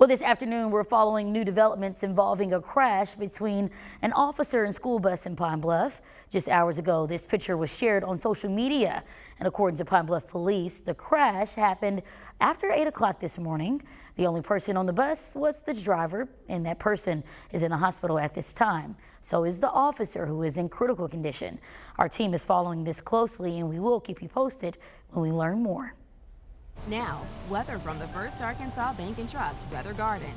Well, this afternoon, we're following new developments involving a crash between an officer and school bus in Pine Bluff. Just hours ago, this picture was shared on social media. And according to Pine Bluff police, the crash happened after 8 o'clock this morning. The only person on the bus was the driver, and that person is in a hospital at this time. So is the officer, who is in critical condition. Our team is following this closely, and we will keep you posted when we learn more. Now, weather from the First Arkansas Bank and Trust Weather Garden.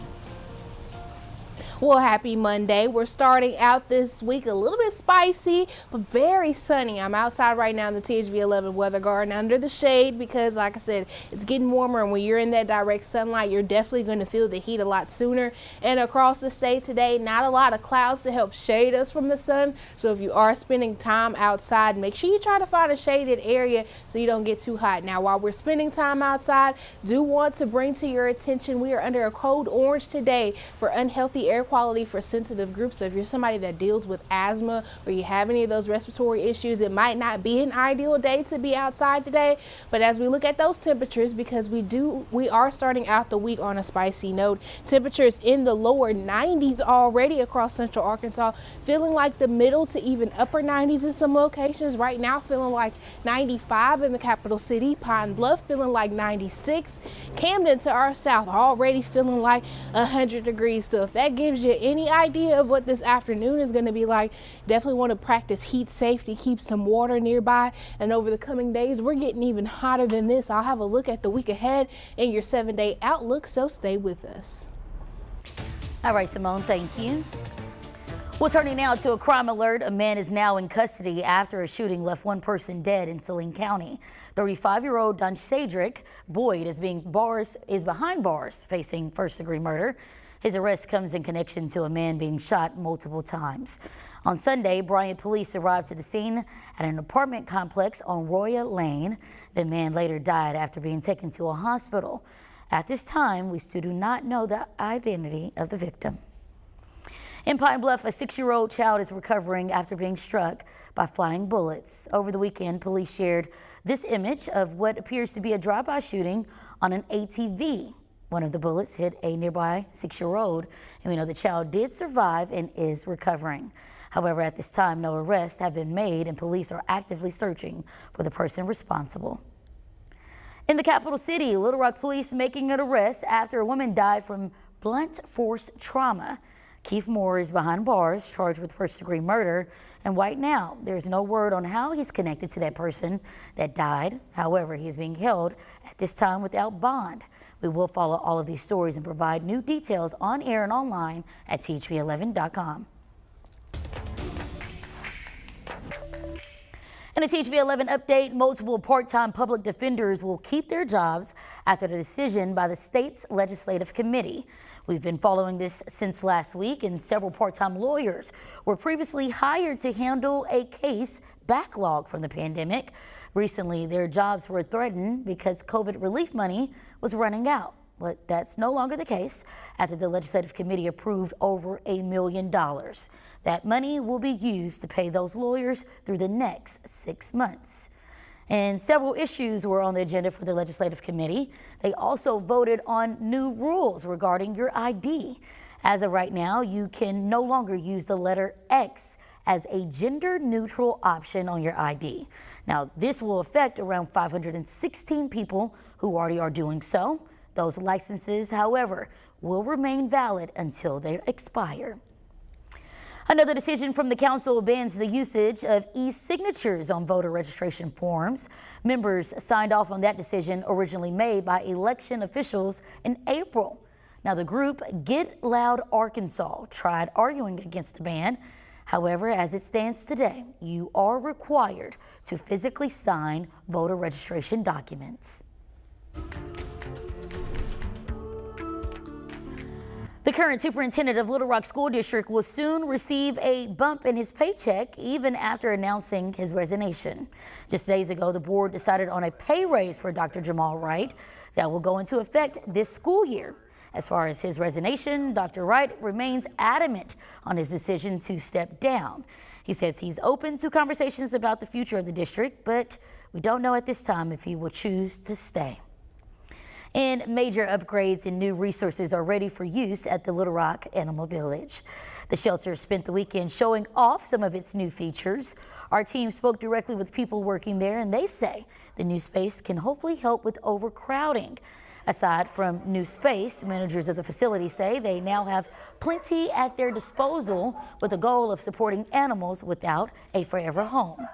Well, happy Monday. We're starting out this week a little bit spicy, but very sunny. I'm outside right now in the THV 11 Weather Garden under the shade because, like I said, it's getting warmer, and when you're in that direct sunlight, you're definitely going to feel the heat a lot sooner. And across the state today, not a lot of clouds to help shade us from the sun. So if you are spending time outside, make sure you try to find a shaded area so you don't get too hot. Now, while we're spending time outside, do want to bring to your attention we are under a code orange today for unhealthy air quality for sensitive groups. So if you're somebody that deals with asthma or you have any of those respiratory issues, it might not be an ideal day to be outside today. But as we look at those temperatures, because we are starting out the week on a spicy note, temperatures in the lower 90s already across central Arkansas, feeling like the middle to even upper 90s in some locations. Right now feeling like 95 in the capital city. Pine Bluff feeling like 96. Camden to our south already feeling like 100 degrees. So if that gives you any idea of what this afternoon is going to be like, definitely want to practice heat safety, keep some water nearby. And over the coming days, we're getting even hotter than this. I'll have a look at the week ahead in your 7-day outlook, so stay with us. All right, Simone, thank you. Well, turning now to a crime alert. A man is now in custody after a shooting left one person dead in Saline County. 35-year-old Don Cedric Boyd is behind bars facing first-degree murder. His arrest comes in connection to a man being shot multiple times. On Sunday, Bryant police arrived to the scene at an apartment complex on Roya Lane. The man later died after being taken to a hospital. At this time, we still do not know the identity of the victim. In Pine Bluff, a 6-year-old child is recovering after being struck by flying bullets. Over the weekend, police shared this image of what appears to be a drive-by shooting on an ATV. One of the bullets hit a nearby 6-year-old, and we know the child did survive and is recovering. However, at this time, no arrests have been made, and police are actively searching for the person responsible. In the capital city, Little Rock police making an arrest after a woman died from blunt force trauma. Keith Moore is behind bars, charged with first-degree murder, and right now there's no word on how he's connected to that person that died. However, he is being held at this time without bond. We will follow all of these stories and provide new details on air and online at THV11.com. In a THV11 update, multiple part-time public defenders will keep their jobs after the decision by the state's legislative committee. We've been following this since last week, and several part-time lawyers were previously hired to handle a case backlog from the pandemic. Recently, their jobs were threatened because COVID relief money was running out. But that's no longer the case after the legislative committee approved over $1 million. That money will be used to pay those lawyers through the next 6 months. And several issues were on the agenda for the legislative committee. They also voted on new rules regarding your ID. As of right now, you can no longer use the letter X as a gender-neutral option on your ID. Now, this will affect around 516 people who already are doing so. Those licenses, however, will remain valid until they expire. Another decision from the council bans the usage of e-signatures on voter registration forms. Members signed off on that decision originally made by election officials in April. Now, the group Get Loud Arkansas tried arguing against the ban. However, as it stands today, you are required to physically sign voter registration documents. The current superintendent of Little Rock School District will soon receive a bump in his paycheck, even after announcing his resignation. Just days ago, the board decided on a pay raise for Dr. Jamal Wright that will go into effect this school year. As far as his resignation, Dr. Wright remains adamant on his decision to step down. He says he's open to conversations about the future of the district, but we don't know at this time if he will choose to stay. And major upgrades and new resources are ready for use at the Little Rock Animal Village. The shelter spent the weekend showing off some of its new features. Our team spoke directly with people working there, and they say the new space can hopefully help with overcrowding. Aside from new space, managers of the facility say they now have plenty at their disposal with the goal of supporting animals without a forever home.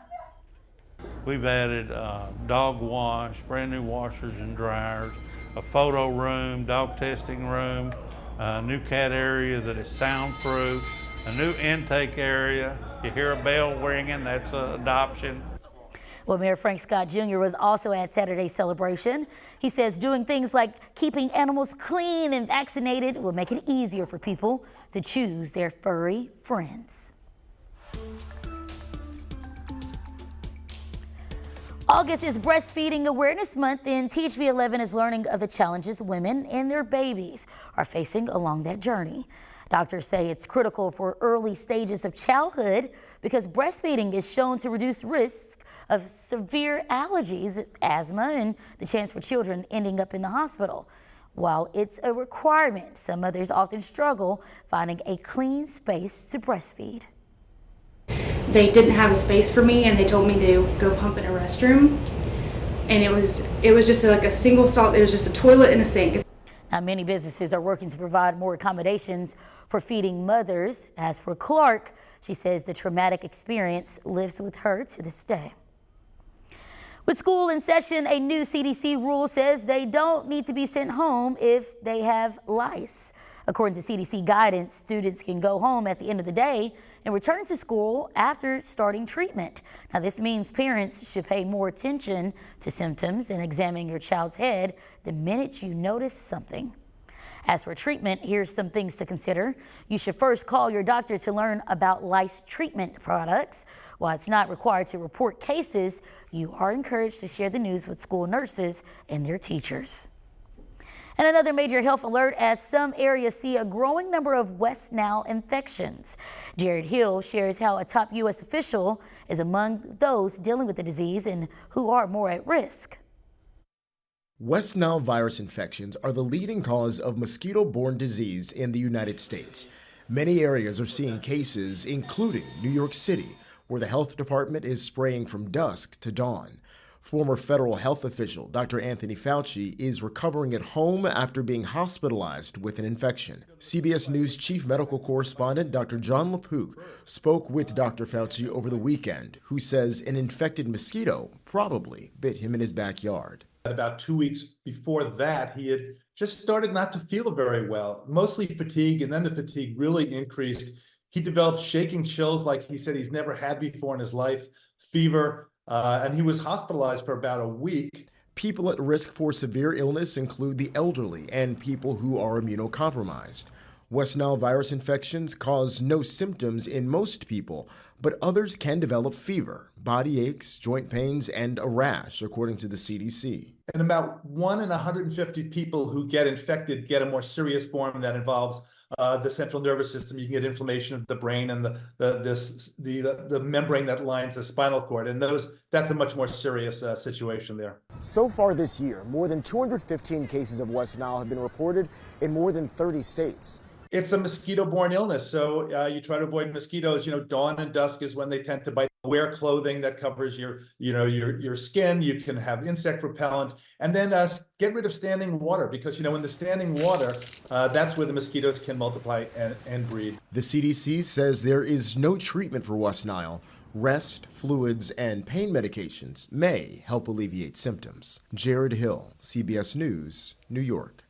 We've added dog wash, brand new washers and dryers, a photo room, dog testing room, a new cat area that is soundproof, a new intake area. You hear a bell ringing, that's an adoption. Well, Mayor Frank Scott Jr. was also at Saturday's celebration. He says doing things like keeping animals clean and vaccinated will make it easier for people to choose their furry friends. August is Breastfeeding Awareness Month, and THV 11 is learning of the challenges women and their babies are facing along that journey. Doctors say it's critical for early stages of childhood because breastfeeding is shown to reduce risks of severe allergies, asthma, and the chance for children ending up in the hospital. While it's a requirement, some mothers often struggle finding a clean space to breastfeed. They didn't have a space for me, and they told me to go pump in a restroom, and it was just like a single stall. It was just a toilet and a sink. Now, many businesses are working to provide more accommodations for feeding mothers. As for Clark, she says the traumatic experience lives with her to this day. With school in session, a new CDC rule says they don't need to be sent home if they have lice. According to CDC guidance, students can go home at the end of the day and return to school after starting treatment. Now, this means parents should pay more attention to symptoms and examine your child's head the minute you notice something. As for treatment, here's some things to consider. You should first call your doctor to learn about lice treatment products. While it's not required to report cases, you are encouraged to share the news with school nurses and their teachers. And another major health alert as some areas see a growing number of West Nile infections. Jared Hill shares how a top U.S. official is among those dealing with the disease and who are more at risk. West Nile virus infections are the leading cause of mosquito-borne disease in the United States. Many areas are seeing cases, including New York City, where the health department is spraying from dusk to dawn. Former federal health official Dr. Anthony Fauci is recovering at home after being hospitalized with an infection. CBS News chief medical correspondent Dr. John LaPook spoke with Dr. Fauci over the weekend, who says an infected mosquito probably bit him in his backyard. About 2 weeks before that, he had just started not to feel very well, mostly fatigue, and then the fatigue really increased. He developed shaking chills like he said he's never had before in his life, fever, and he was hospitalized for about a week. People at risk for severe illness include the elderly and people who are immunocompromised. West Nile virus infections cause no symptoms in most people, but others can develop fever, body aches, joint pains, and a rash, according to the CDC. And about 1 in 150 people who get infected get a more serious form that involves the central nervous system. You can get inflammation of the brain and the membrane that lines the spinal cord, and that's a much more serious situation there. So far this year, more than 215 cases of West Nile have been reported in more than 30 states. It's a mosquito-borne illness, so you try to avoid mosquitoes. Dawn and dusk is when they tend to bite. Wear clothing that covers your skin. You can have insect repellent, and then get rid of standing water, because in the standing water, that's where the mosquitoes can multiply and breed. The CDC says there is no treatment for West Nile. Rest, fluids, and pain medications may help alleviate symptoms. Jared Hill, CBS News, New York.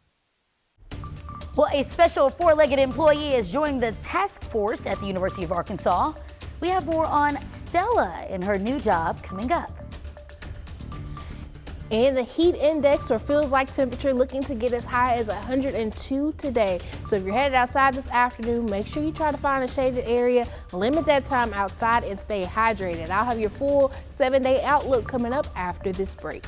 Well, a special four-legged employee is joining the task force at the University of Arkansas. We have more on Stella and her new job coming up. And the heat index, or feels like temperature, looking to get as high as 102 today. So if you're headed outside this afternoon, make sure you try to find a shaded area, limit that time outside, and stay hydrated. I'll have your full 7-day outlook coming up after this break.